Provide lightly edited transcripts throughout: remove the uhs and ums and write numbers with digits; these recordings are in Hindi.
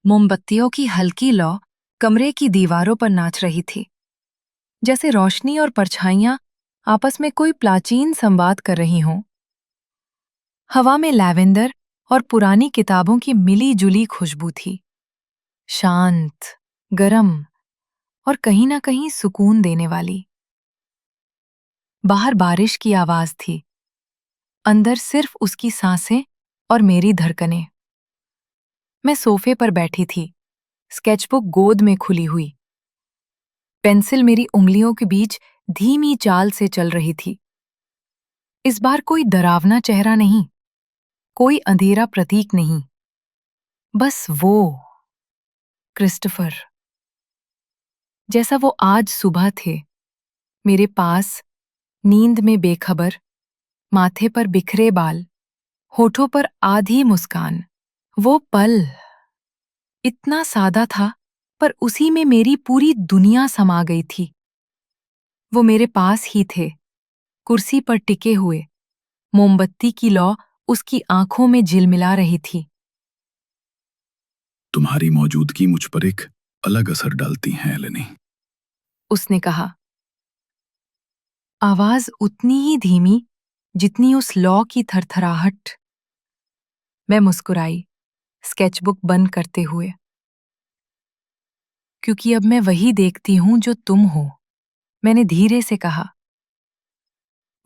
मोमबत्तियों की हल्की लौ कमरे की दीवारों पर नाच रही थी, जैसे रोशनी और परछाइयां आपस में कोई प्राचीन संवाद कर रही हों। हवा में लैवेंडर और पुरानी किताबों की मिली-जुली खुशबू थी, शांत, गरम और कहीं ना कहीं सुकून देने वाली। बाहर बारिश की आवाज थी, अंदर सिर्फ उसकी सांसें और मेरी धड़कनें। मैं सोफे पर बैठी थी, स्केचबुक गोद में खुली हुई। पेंसिल मेरी उंगलियों के बीच धीमी चाल से चल रही थी। इस बार कोई डरावना चेहरा नहीं, कोई अंधेरा प्रतीक नहीं, बस वो क्रिस्टोफर, जैसा वो आज सुबह थे, मेरे पास, नींद में बेखबर, माथे पर बिखरे बाल, होठों पर आधी मुस्कान। वो पल इतना सादा था, पर उसी में मेरी पूरी दुनिया समा गई थी। वो मेरे पास ही थे, कुर्सी पर टिके हुए, मोमबत्ती की लौ उसकी आंखों में झिलमिला रही थी। तुम्हारी मौजूदगी मुझ पर एक अलग असर डालती है एलेनी। उसने कहा, आवाज उतनी ही धीमी जितनी उस लौ की थरथराहट। मैं मुस्कुराई, स्केचबुक बंद करते हुए। क्योंकि अब मैं वही देखती हूं जो तुम हो, मैंने धीरे से कहा।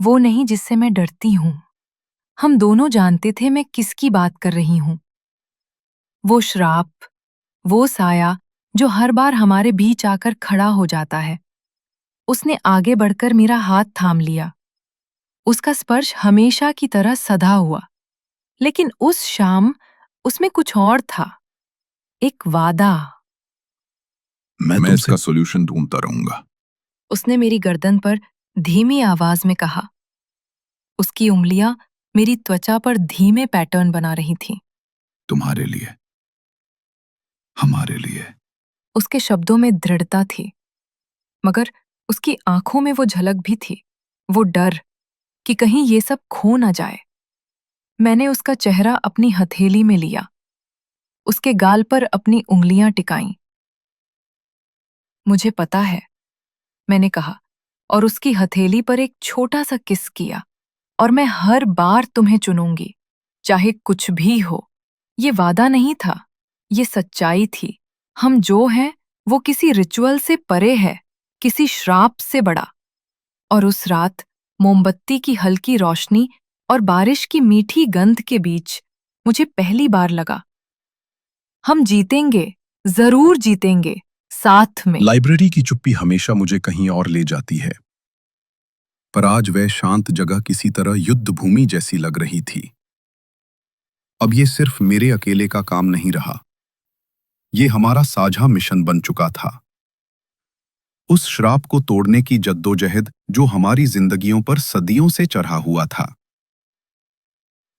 वो नहीं जिससे मैं डरती हूं। हम दोनों जानते थे मैं किसकी बात कर रही हूं। वो श्राप, वो साया जो हर बार हमारे बीच आकर खड़ा हो जाता है। उसने आगे बढ़कर मेरा हाथ थाम लिया। उसका स्पर्श हमेशा की तरह सधा हुआ, लेकिन उस शाम उसमें कुछ और था, एक वादा। मैं इसका सॉल्यूशन ढूंढता रहूंगा। उसने मेरी गर्दन पर धीमी आवाज में कहा। उसकी उंगलियां मेरी त्वचा पर धीमे पैटर्न बना रही थीं। तुम्हारे लिए, हमारे लिए। उसके शब्दों में दृढ़ता थी, मगर उसकी आंखों में वो झलक भी थी, वो डर कि कहीं ये सब खो ना जाए। मैंने उसका चेहरा अपनी हथेली में लिया, उसके गाल पर अपनी उंगलियां टिकाईं। मुझे पता है, मैंने कहा, और उसकी हथेली पर एक छोटा सा किस किया। और मैं हर बार तुम्हें चुनूंगी, चाहे कुछ भी हो। ये वादा नहीं था, ये सच्चाई थी। हम जो हैं, वो किसी रिचुअल से परे है, किसी श्राप से बड़ा। और उस रात, मोमबत्ती की हल्की रोशनी और बारिश की मीठी गंध के बीच, मुझे पहली बार लगा, हम जीतेंगे, जरूर जीतेंगे, साथ में। लाइब्रेरी की चुप्पी हमेशा मुझे कहीं और ले जाती है, पर आज वह शांत जगह किसी तरह युद्ध भूमि जैसी लग रही थी। अब ये सिर्फ मेरे अकेले का काम नहीं रहा, ये हमारा साझा मिशन बन चुका था। उस श्राप को तोड़ने की जद्दोजहद जो हमारी जिंदगियों पर सदियों से चढ़ा हुआ था।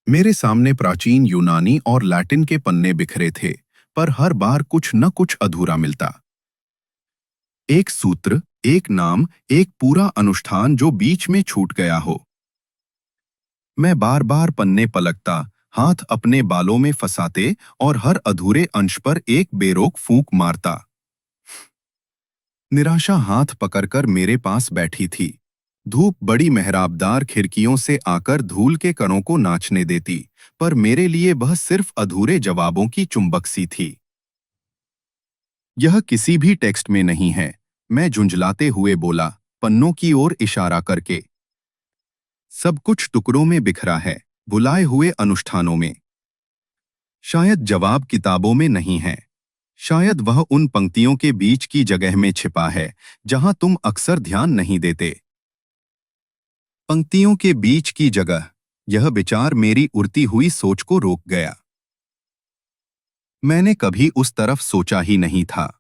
मेरे सामने प्राचीन यूनानी और लैटिन के पन्ने बिखरे थे, पर हर बार कुछ न कुछ अधूरा मिलता। एक सूत्र, एक नाम, एक पूरा अनुष्ठान जो बीच में छूट गया हो। मैं बार बार पन्ने पलटता, हाथ अपने बालों में फंसाते और हर अधूरे अंश पर एक बेरोक फूंक मारता। निराशा हाथ पकड़कर मेरे पास बैठी थी। धूप बड़ी मेहराबदार खिड़कियों से आकर धूल के कणों को नाचने देती, पर मेरे लिए वह सिर्फ अधूरे जवाबों की चुंबक सी थी। यह किसी भी टेक्स्ट में नहीं है, मैं झुंझलाते हुए बोला, पन्नों की ओर इशारा करके। सब कुछ टुकड़ों में बिखरा है, भुलाए हुए अनुष्ठानों में। शायद जवाब किताबों में नहीं है, शायद वह उन पंक्तियों के बीच की जगह में छिपा है, जहां तुम अक्सर ध्यान नहीं देते। पंक्तियों के बीच की जगह, यह विचार मेरी उड़ती हुई सोच को रोक गया। मैंने कभी उस तरफ सोचा ही नहीं था।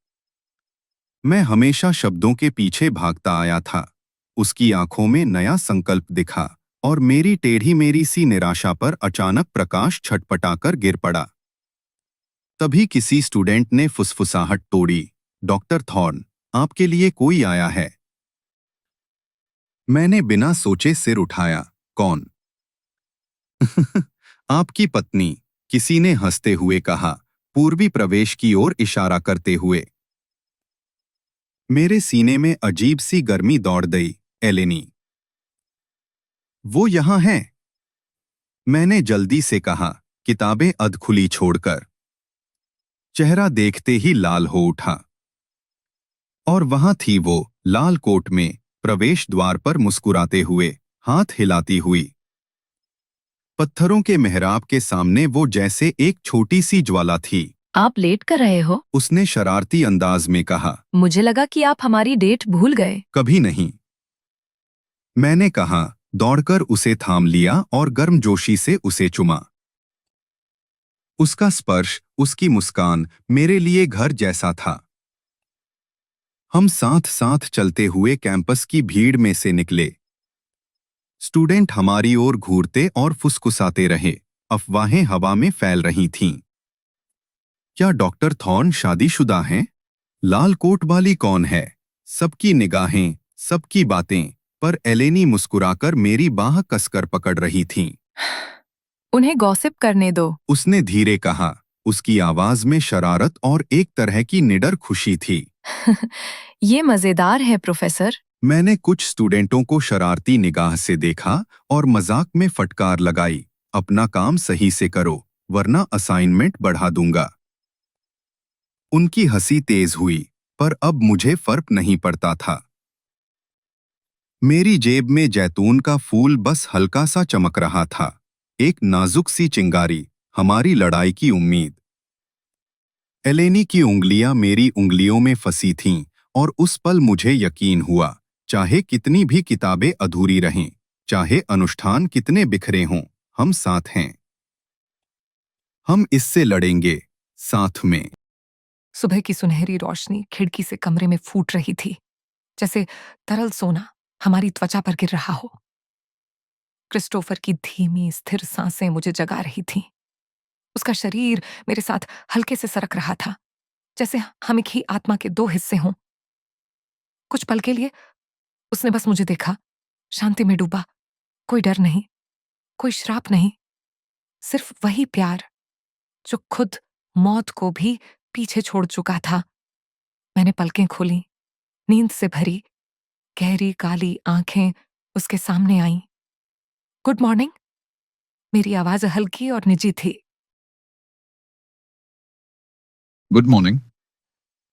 मैं हमेशा शब्दों के पीछे भागता आया था। उसकी आंखों में नया संकल्प दिखा, और मेरी टेढ़ी मेरी सी निराशा पर अचानक प्रकाश छटपटाकर गिर पड़ा। तभी किसी स्टूडेंट ने फुसफुसाहट तोड़ी, डॉक्टर थॉर्न, आपके लिए कोई आया है। मैंने बिना सोचे सिर उठाया, कौन? आपकी पत्नी, किसी ने हंसते हुए कहा, पूर्वी प्रवेश की ओर इशारा करते हुए। मेरे सीने में अजीब सी गर्मी दौड़ गई। एलेनी, वो यहां है, मैंने जल्दी से कहा, किताबें अधखुली छोड़कर। चेहरा देखते ही लाल हो उठा। और वहां थी वो, लाल कोट में, प्रवेश द्वार पर मुस्कुराते हुए, हाथ हिलाती हुई। पत्थरों के मेहराब के सामने वो जैसे एक छोटी सी ज्वाला थी। आप लेट कर रहे हो? उसने शरारती अंदाज में कहा। मुझे लगा कि आप हमारी डेट भूल गए। कभी नहीं, मैंने कहा, दौड़कर उसे थाम लिया और गर्मजोशी से उसे चुमा। उसका स्पर्श, उसकी मुस्कान मेरे लिए घर जैसा था। हम साथ साथ चलते हुए कैंपस की भीड़ में से निकले। स्टूडेंट हमारी ओर घूरते और फुसफुसाते रहे। अफवाहें हवा में फैल रही थीं। क्या डॉक्टर थॉर्न शादीशुदा हैं? लाल कोट वाली कौन है? सबकी निगाहें, सबकी बातें, पर एलेनी मुस्कुराकर मेरी बाह कसकर पकड़ रही थीं। उन्हें गॉसिप करने दो। उसने धीरे कहा। उसकी आवाज में शरारत और एक तरह की निडर खुशी थी। ये मजेदार है प्रोफेसर। मैंने कुछ स्टूडेंटों को शरारती निगाह से देखा और मजाक में फटकार लगाई, अपना काम सही से करो, वरना असाइनमेंट बढ़ा दूंगा। उनकी हंसी तेज हुई, पर अब मुझे फर्क नहीं पड़ता था। मेरी जेब में जैतून का फूल बस हल्का सा चमक रहा था, एक नाजुक सी चिंगारी, हमारी लड़ाई की उम्मीद। एलेनी की उंगलियां मेरी उंगलियों में फंसी थीं, और उस पल मुझे यकीन हुआ, चाहे कितनी भी किताबें अधूरी रहें, चाहे अनुष्ठान कितने बिखरे हों, हम साथ हैं। हम इससे लड़ेंगे, साथ में। सुबह की सुनहरी रोशनी खिड़की से कमरे में फूट रही थी, जैसे तरल सोना हमारी त्वचा पर गिर रहा हो। क्रिस्टोफर की धीमी स्थिर सांसें मुझे जगा रही थीं। उसका शरीर मेरे साथ हल्के से सरक रहा था, जैसे हम एक ही आत्मा के दो हिस्से हों। कुछ पल के लिए उसने बस मुझे देखा, शांति में डूबा। कोई डर नहीं, कोई श्राप नहीं, सिर्फ वही प्यार जो खुद मौत को भी पीछे छोड़ चुका था। मैंने पलकें खोली, नींद से भरी गहरी काली आंखें उसके सामने आईं। Good morning. मेरी आवाज हल्की और निजी थी। Good morning.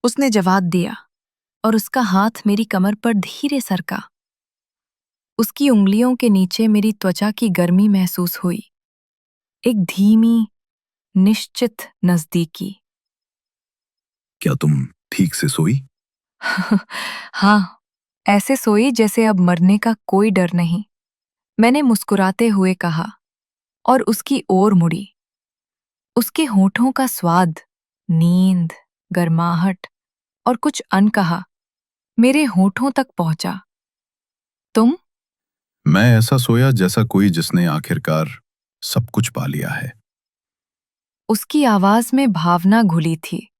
उसने जवाब दिया और उसका हाथ मेरी कमर पर धीरे सरका। उसकी उंगलियों के नीचे मेरी त्वचा की गर्मी महसूस हुई, एक धीमी, निश्चित नजदीकी। क्या तुम ठीक से सोई? हाँ, ऐसे सोई जैसे अब मरने का कोई डर नहीं। मैंने मुस्कुराते हुए कहा और उसकी ओर मुड़ी। उसके होठों का स्वाद, नींद, गर्माहट और कुछ अनकहा मेरे होठों तक पहुंचा। तुम? मैं ऐसा सोया जैसा कोई जिसने आखिरकार सब कुछ पा लिया है। उसकी आवाज में भावना घुली थी।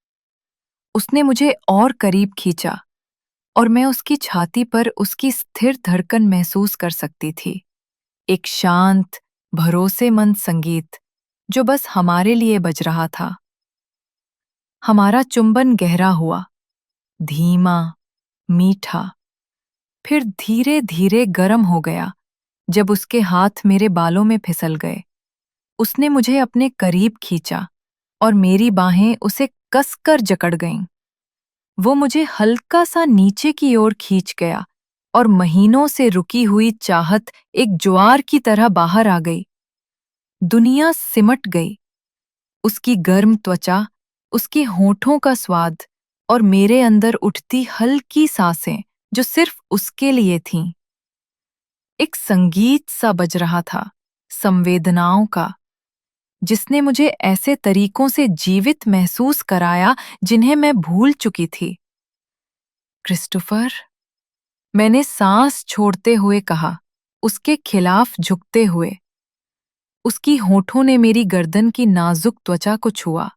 उसने मुझे और करीब खींचा और मैं उसकी छाती पर उसकी स्थिर धड़कन महसूस कर सकती थी। एक शांत, भरोसेमंद संगीत जो बस हमारे लिए बज रहा था। हमारा चुंबन गहरा हुआ, धीमा, मीठा, फिर धीरे-धीरे गर्म हो गया जब उसके हाथ मेरे बालों में फिसल गए। उसने मुझे अपने करीब खींचा और मेरी बाहें उसे कसकर जकड़ गईं। वो मुझे हल्का सा नीचे की ओर खींच गया और महीनों से रुकी हुई चाहत एक ज्वार की तरह बाहर आ गई। दुनिया सिमट गई। उसकी गर्म त्वचा, उसके होठों का स्वाद और मेरे अंदर उठती हल्की सांसें जो सिर्फ उसके लिए थीं। एक संगीत सा बज रहा था, संवेदनाओं का, जिसने मुझे ऐसे तरीकों से जीवित महसूस कराया जिन्हें मैं भूल चुकी थी। क्रिस्टोफर, मैंने सांस छोड़ते हुए कहा, उसके खिलाफ झुकते हुए। उसकी होठों ने मेरी गर्दन की नाजुक त्वचा को छुआ।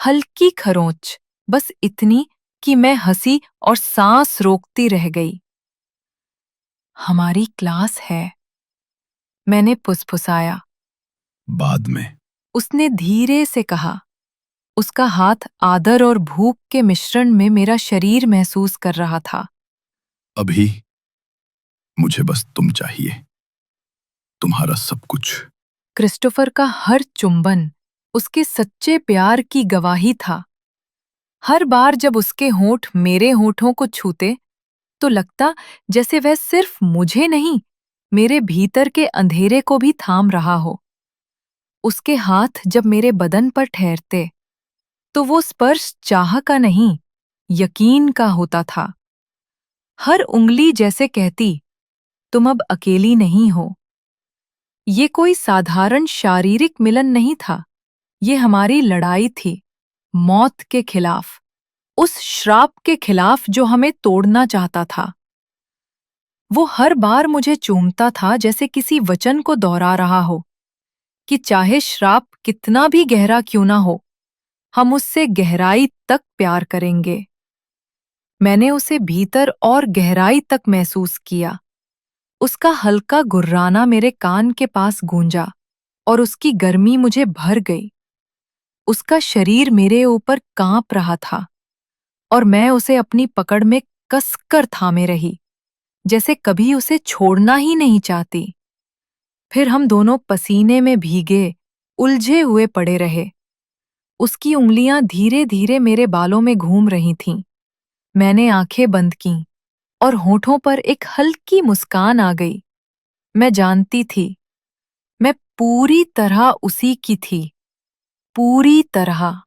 हल्की खरोंच, बस इतनी कि मैं हंसी और सांस रोकती रह गई। हमारी क्लास है, मैंने फुसफुसाया। बाद में। उसने धीरे से कहा, उसका हाथ आदर और भूख के मिश्रण में मेरा शरीर महसूस कर रहा था। अभी मुझे बस तुम चाहिए, तुम्हारा सब कुछ। क्रिस्टोफर का हर चुंबन उसके सच्चे प्यार की गवाही था। हर बार जब उसके होंठ मेरे होठों को छूते तो लगता जैसे वह सिर्फ मुझे नहीं, मेरे भीतर के अंधेरे को भी थाम रहा हो। उसके हाथ जब मेरे बदन पर ठहरते तो वो स्पर्श चाह का नहीं, यकीन का होता था। हर उंगली जैसे कहती, तुम अब अकेली नहीं हो। ये कोई साधारण शारीरिक मिलन नहीं था, ये हमारी लड़ाई थी, मौत के खिलाफ, उस श्राप के खिलाफ जो हमें तोड़ना चाहता था। वो हर बार मुझे चूमता था जैसे किसी वचन को दोहरा रहा हो कि चाहे श्राप कितना भी गहरा क्यों ना हो, हम उससे गहराई तक प्यार करेंगे। मैंने उसे भीतर और गहराई तक महसूस किया। उसका हल्का गुर्राना मेरे कान के पास गूंजा और उसकी गर्मी मुझे भर गई। उसका शरीर मेरे ऊपर कांप रहा था और मैं उसे अपनी पकड़ में कसकर थामे रही, जैसे कभी उसे छोड़ना ही नहीं चाहती। फिर हम दोनों पसीने में भीगे, उलझे हुए पड़े रहे। उसकी उंगलियां धीरे-धीरे मेरे बालों में घूम रही थीं। मैंने आंखें बंद कीं और होठों पर एक हल्की मुस्कान आ गई। मैं जानती थी, मैं पूरी तरह उसी की थी, पूरी तरह।